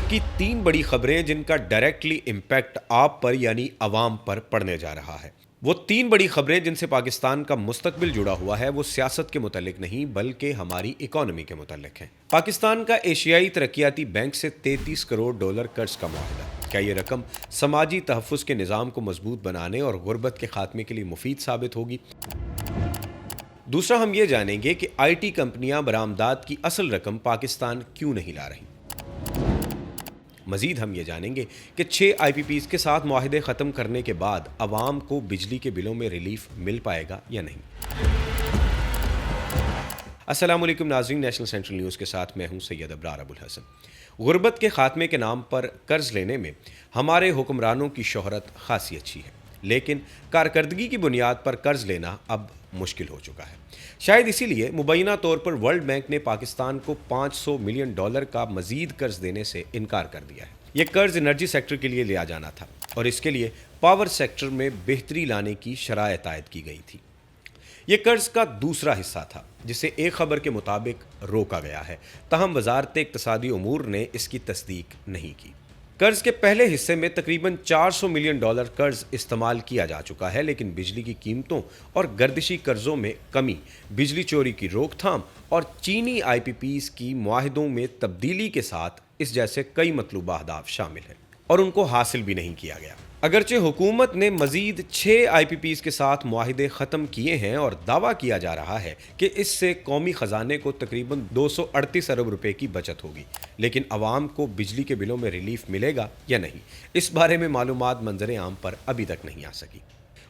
کی 3 بڑی خبریں جن کا ڈائریکٹلی امپیکٹ آپ پر یعنی عوام پر پڑنے جا رہا ہے۔ وہ 3 بڑی خبریں جن سے پاکستان کا مستقبل جڑا ہوا ہے وہ سیاست کے متعلق نہیں بلکہ ہماری اکانومی کے متعلق ہیں۔ پاکستان کا ایشیائی ترقیاتی بینک سے $33 کروڑ قرض کا معاہدہ۔ کیا یہ رقم سماجی تحفظ کے نظام کو مضبوط بنانے اور غربت کے خاتمے کے لیے مفید ثابت ہوگی؟ دوسرا ہم یہ جانیں گے کہ آئی ٹی کمپنیاں برآمدات کی اصل رقم پاکستان کیوں نہیں لا رہی۔ مزید ہم یہ جانیں گے کہ 6 آئی پی پیز کے ساتھ معاہدے ختم کرنے کے بعد عوام کو بجلی کے بلوں میں ریلیف مل پائے گا یا نہیں۔ السلام علیکم ناظرین، نیشنل سینٹرل نیوز کے ساتھ میں ہوں سید ابرار ابوالحسن۔ غربت کے خاتمے کے نام پر قرض لینے میں ہمارے حکمرانوں کی شہرت خاصی اچھی ہے، لیکن کارکردگی کی بنیاد پر قرض لینا اب مشکل ہو چکا ہے۔ شاید اسی لیے مبینہ طور پر ورلڈ بینک نے پاکستان کو $500 ملین کا مزید قرض دینے سے انکار کر دیا ہے۔ یہ قرض انرجی سیکٹر کے لیے لیا جانا تھا اور اس کے لیے پاور سیکٹر میں بہتری لانے کی شرائط عائد کی گئی تھی۔ یہ قرض کا دوسرا حصہ تھا جسے ایک خبر کے مطابق روکا گیا ہے، تاہم وزارت اقتصادی امور نے اس کی تصدیق نہیں کی۔ قرض کے پہلے حصے میں تقریباً $400 ملین قرض استعمال کیا جا چکا ہے، لیکن بجلی کی قیمتوں اور گردشی قرضوں میں کمی، بجلی چوری کی روک تھام اور چینی آئی پی پیز کی معاہدوں میں تبدیلی کے ساتھ اس جیسے کئی مطلوبہ اہداف شامل ہیں اور ان کو حاصل بھی نہیں کیا گیا۔ اگرچہ حکومت نے مزید 6 آئی پی پیز کے ساتھ معاہدے ختم کیے ہیں اور دعویٰ کیا جا رہا ہے کہ اس سے قومی خزانے کو تقریباً 238 ارب روپے کی بچت ہوگی، لیکن عوام کو بجلی کے بلوں میں ریلیف ملے گا یا نہیں، اس بارے میں معلومات منظر عام پر ابھی تک نہیں آ سکی۔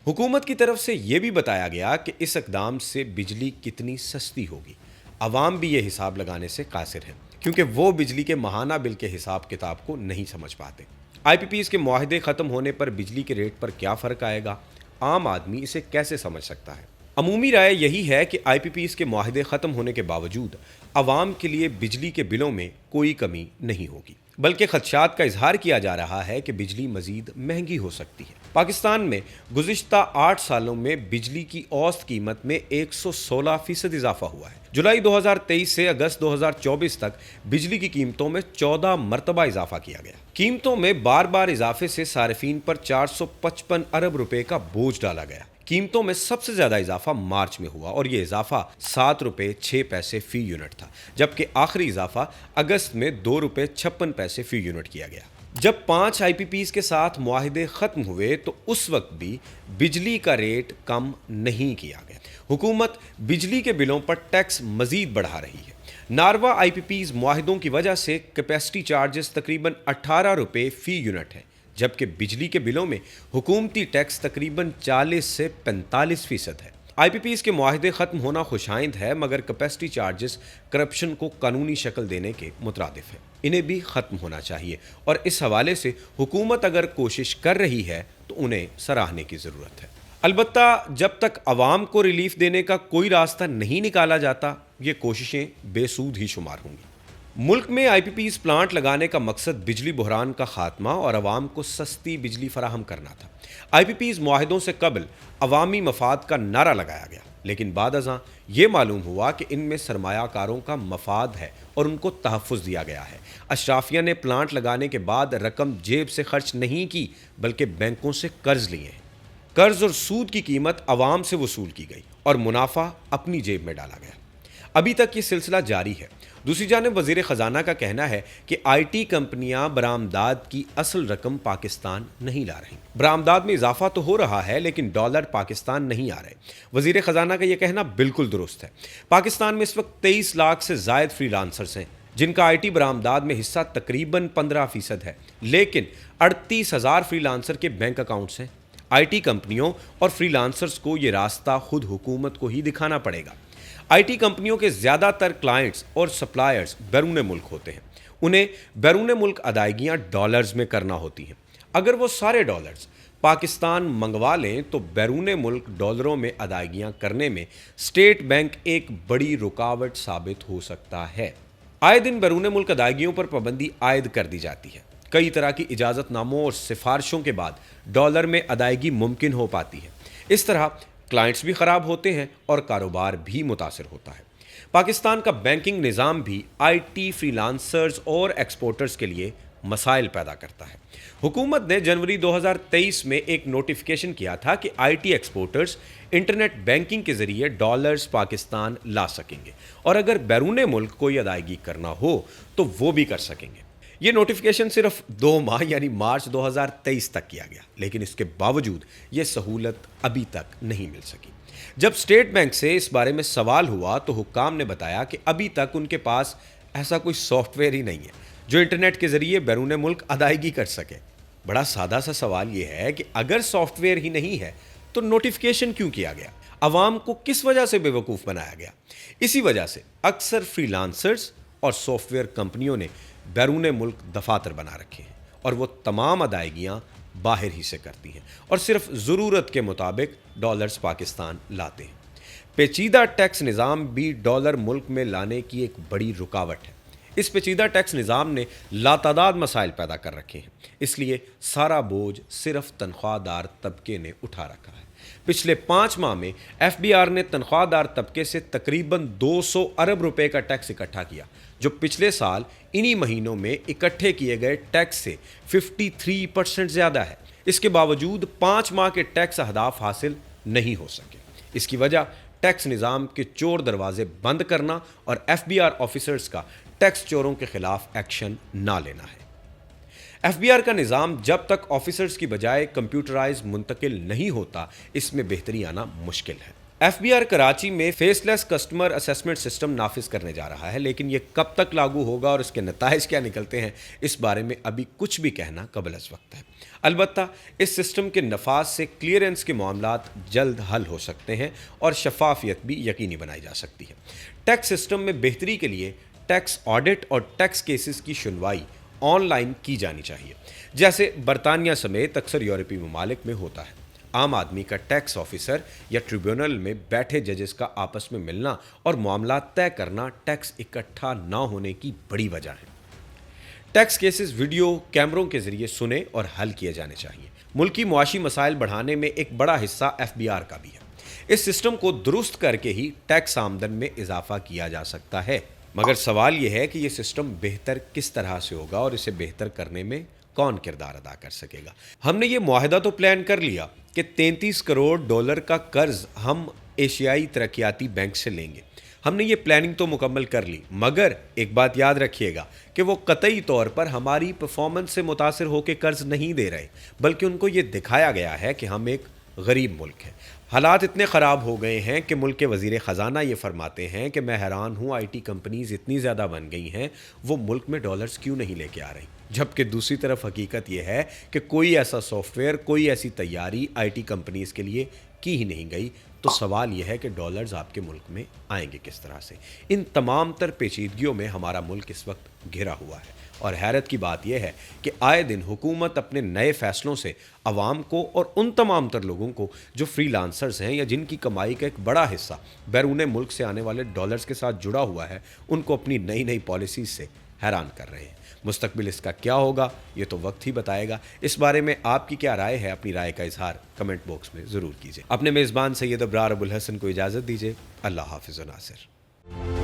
حکومت کی طرف سے یہ بھی بتایا گیا کہ اس اقدام سے بجلی کتنی سستی ہوگی۔ عوام بھی یہ حساب لگانے سے قاصر ہیں کیونکہ وہ بجلی کے ماہانہ بل کے حساب کتاب کو نہیں سمجھ پاتے۔ آئی پی پیز کے معاہدے ختم ہونے پر بجلی کے ریٹ پر کیا فرق آئے گا؟ عام آدمی اسے کیسے سمجھ سکتا ہے؟ عمومی رائے یہی ہے کہ آئی پی پیز کے معاہدے ختم ہونے کے باوجود عوام کے لیے بجلی کے بلوں میں کوئی کمی نہیں ہوگی، بلکہ خدشات کا اظہار کیا جا رہا ہے کہ بجلی مزید مہنگی ہو سکتی ہے۔ پاکستان میں گزشتہ 8 سالوں میں بجلی کی اوسط قیمت میں 116% اضافہ ہوا ہے۔ جولائی 2023 سے اگست 2024 تک بجلی کی قیمتوں میں 14 مرتبہ اضافہ کیا گیا۔ قیمتوں میں بار بار اضافے سے صارفین پر 455 ارب روپے کا بوجھ ڈالا گیا۔ قیمتوں میں سب سے زیادہ اضافہ مارچ میں ہوا اور یہ اضافہ $7.06 فی یونٹ تھا، جبکہ آخری اضافہ اگست میں $2.56 فی یونٹ کیا گیا۔ جب 5 آئی پی پیز کے ساتھ معاہدے ختم ہوئے تو اس وقت بھی بجلی کا ریٹ کم نہیں کیا گیا۔ حکومت بجلی کے بلوں پر ٹیکس مزید بڑھا رہی ہے۔ ناروا آئی پی پیز معاہدوں کی وجہ سے کیپیسٹی چارجز تقریباً 18 روپے فی یونٹ ہیں، جبکہ بجلی کے بلوں میں حکومتی ٹیکس تقریباً 40 سے 45% ہے۔ آئی پی پیز کے معاہدے ختم ہونا خوشائند ہے، مگر کیپیسٹی چارجز کرپشن کو قانونی شکل دینے کے مترادف ہے۔ انہیں بھی ختم ہونا چاہیے اور اس حوالے سے حکومت اگر کوشش کر رہی ہے تو انہیں سراہنے کی ضرورت ہے۔ البتہ جب تک عوام کو ریلیف دینے کا کوئی راستہ نہیں نکالا جاتا، یہ کوششیں بے سود ہی شمار ہوں گی۔ ملک میں آئی پی پیز پلانٹ لگانے کا مقصد بجلی بحران کا خاتمہ اور عوام کو سستی بجلی فراہم کرنا تھا۔ آئی پی پیز معاہدوں سے قبل عوامی مفاد کا نعرہ لگایا گیا، لیکن بعد ازاں یہ معلوم ہوا کہ ان میں سرمایہ کاروں کا مفاد ہے اور ان کو تحفظ دیا گیا ہے۔ اشرافیہ نے پلانٹ لگانے کے بعد رقم جیب سے خرچ نہیں کی بلکہ بینکوں سے قرض لیے ہیں۔ قرض اور سود کی قیمت عوام سے وصول کی گئی اور منافع اپنی جیب میں ڈالا گیا۔ ابھی تک یہ سلسلہ جاری ہے۔ دوسری جانب وزیر خزانہ کا کہنا ہے کہ آئی ٹی کمپنیاں برآمدات کی اصل رقم پاکستان نہیں لا رہی۔ برآمدات میں اضافہ تو ہو رہا ہے لیکن ڈالر پاکستان نہیں آ رہے۔ وزیر خزانہ کا یہ کہنا بالکل درست ہے۔ پاکستان میں اس وقت 23 لاکھ سے زائد فری لانسرز ہیں جن کا آئی ٹی برآمدات میں حصہ تقریباً 15% ہے، لیکن 38,000 فری لانسر کے بینک اکاؤنٹس ہیں۔ آئی ٹی کمپنیوں اور فری لانسرز کو یہ راستہ خود حکومت کو ہی دکھانا پڑے گا۔ آئی ٹی کمپنیوں کے زیادہ تر کلائنٹس اور سپلائرز بیرون ملک ہوتے ہیں۔ انہیں بیرون ملک ادائیگیاں ڈالرز میں کرنا ہوتی ہیں۔ اگر وہ سارے ڈالرز پاکستان منگوا لیں تو بیرون ملک ڈالروں میں ادائیگیاں کرنے میں اسٹیٹ بینک ایک بڑی رکاوٹ ثابت ہو سکتا ہے۔ آئے دن بیرون ملک ادائیگیوں پر پابندی عائد کر دی جاتی ہے۔ کئی طرح کی اجازت ناموں اور سفارشوں کے بعد ڈالر میں ادائیگی ممکن ہو پاتی ہے۔ اس طرح کلائنٹس بھی خراب ہوتے ہیں اور کاروبار بھی متاثر ہوتا ہے۔ پاکستان کا بینکنگ نظام بھی آئی ٹی فری لانسرز اور ایکسپورٹرز کے لیے مسائل پیدا کرتا ہے۔ حکومت نے جنوری 2023 میں ایک نوٹیفیکیشن کیا تھا کہ I T exporters internet banking کے ذریعے ڈالرز پاکستان لا سکیں گے اور اگر بیرون ملک کوئی ادائیگی کرنا ہو تو وہ بھی کر سکیں گے۔ یہ نوٹیفیکیشن صرف 2 ماہ یعنی مارچ 2023 تک کیا گیا، لیکن اس کے باوجود یہ سہولت ابھی تک نہیں مل سکی۔ جب اسٹیٹ بینک سے اس بارے میں سوال ہوا تو حکام نے بتایا کہ ابھی تک ان کے پاس ایسا کوئی سافٹ ویئر ہی نہیں ہے جو انٹرنیٹ کے ذریعے بیرون ملک ادائیگی کر سکے۔ بڑا سادہ سا سوال یہ ہے کہ اگر سافٹ ویئر ہی نہیں ہے تو نوٹیفیکیشن کیوں کیا گیا؟ عوام کو کس وجہ سے بے وقوف بنایا گیا؟ اسی وجہ سے اکثر فری لانسرز اور سافٹ ویئر کمپنیوں نے بیرون ملک دفاتر بنا رکھے ہیں اور وہ تمام ادائیگیاں باہر ہی سے کرتی ہیں اور صرف ضرورت کے مطابق ڈالرز پاکستان لاتے ہیں۔ پیچیدہ ٹیکس نظام بھی ڈالر ملک میں لانے کی ایک بڑی رکاوٹ ہے۔ اس پیچیدہ ٹیکس نظام نے لاتعداد مسائل پیدا کر رکھے ہیں، اس لیے سارا بوجھ صرف تنخواہ دار طبقے نے اٹھا رکھا ہے۔ پچھلے 5 ماہ میں ایف بی آر نے تنخواہ دار طبقے سے تقریباً 200 ارب روپے کا ٹیکس اکٹھا کیا، جو پچھلے سال انہی مہینوں میں اکٹھے کیے گئے ٹیکس سے 53% زیادہ ہے۔ اس کے باوجود 5 ماہ کے ٹیکس اہداف حاصل نہیں ہو سکے۔ اس کی وجہ ٹیکس نظام کے چور دروازے بند کرنا اور ایف بی آر آفیسرز کا ٹیکس چوروں کے خلاف ایکشن نہ لینا ہے۔ ایف بی آر کا نظام جب تک آفیسرز کی بجائے کمپیوٹرائز منتقل نہیں ہوتا، اس میں بہتری آنا مشکل ہے۔ ایف بی آر کراچی میں فیس لیس کسٹمر اسسمنٹ سسٹم نافذ کرنے جا رہا ہے، لیکن یہ کب تک لاگو ہوگا اور اس کے نتائج کیا نکلتے ہیں، اس بارے میں ابھی کچھ بھی کہنا قبل از وقت ہے۔ البتہ اس سسٹم کے نفاذ سے کلیئرنس کے معاملات جلد حل ہو سکتے ہیں اور شفافیت بھی یقینی بنائی جا سکتی ہے۔ ٹیکس سسٹم میں بہتری کے لیے ٹیکس آڈٹ اور ٹیکس کیسز کی سنوائی آن لائن کی جانی چاہیے، جیسے برطانیہ سمیت اکثر یورپی ممالک میں ہوتا ہے۔ عام آدمی کا ٹیکس آفیسر یا ٹریبیونل میں بیٹھے ججز کا آپس میں ملنا اور معاملات طے کرنا ٹیکس اکٹھا نہ ہونے کی بڑی وجہ ہے۔ ٹیکس کیسز ویڈیو کیمروں کے ذریعے سنے اور حل کیے جانے چاہیے۔ ملکی معاشی مسائل بڑھانے میں ایک بڑا حصہ ایف بی آر کا بھی ہے۔ اس سسٹم کو درست کر کے ہی ٹیکس آمدن میں اضافہ کیا جا سکتا ہے، مگر سوال یہ ہے کہ یہ سسٹم بہتر کس طرح سے ہوگا اور اسے بہتر کرنے میں کون کردار ادا کر سکے گا۔ ہم نے یہ معاہدہ تو پلان کر لیا کہ 33 کروڑ ڈالر کا قرض ہم ایشیائی ترقیاتی بینک سے لیں گے۔ ہم نے یہ پلاننگ تو مکمل کر لی، مگر ایک بات یاد رکھیے گا کہ وہ قطعی طور پر ہماری پرفارمنس سے متاثر ہو کے قرض نہیں دے رہے، بلکہ ان کو یہ دکھایا گیا ہے کہ ہم ایک غریب ملک ہیں۔ حالات اتنے خراب ہو گئے ہیں کہ ملک کے وزیر خزانہ یہ فرماتے ہیں کہ میں حیران ہوں آئی ٹی کمپنیز اتنی زیادہ بن گئی ہیں، وہ ملک میں ڈالرز کیوں نہیں لے کے آ رہی، جبکہ دوسری طرف حقیقت یہ ہے کہ کوئی ایسا سافٹ ویئر، کوئی ایسی تیاری آئی ٹی کمپنیز کے لیے کی ہی نہیں گئی۔ تو سوال یہ ہے کہ ڈالرز آپ کے ملک میں آئیں گے کس طرح سے؟ ان تمام تر پیچیدگیوں میں ہمارا ملک اس وقت گھرا ہوا ہے، اور حیرت کی بات یہ ہے کہ آئے دن حکومت اپنے نئے فیصلوں سے عوام کو اور ان تمام تر لوگوں کو جو فری لانسرز ہیں یا جن کی کمائی کا ایک بڑا حصہ بیرون ملک سے آنے والے ڈالرز کے ساتھ جڑا ہوا ہے، ان کو اپنی نئی پالیسیز سے حیران کر رہے ہیں۔ مستقبل اس کا کیا ہوگا یہ تو وقت ہی بتائے گا۔ اس بارے میں آپ کی کیا رائے ہے؟ اپنی رائے کا اظہار کمنٹ باکس میں ضرور کیجیے۔ اپنے میزبان سید ابرار ابوالحسن کو اجازت دیجیے۔ اللہ حافظ و ناصر۔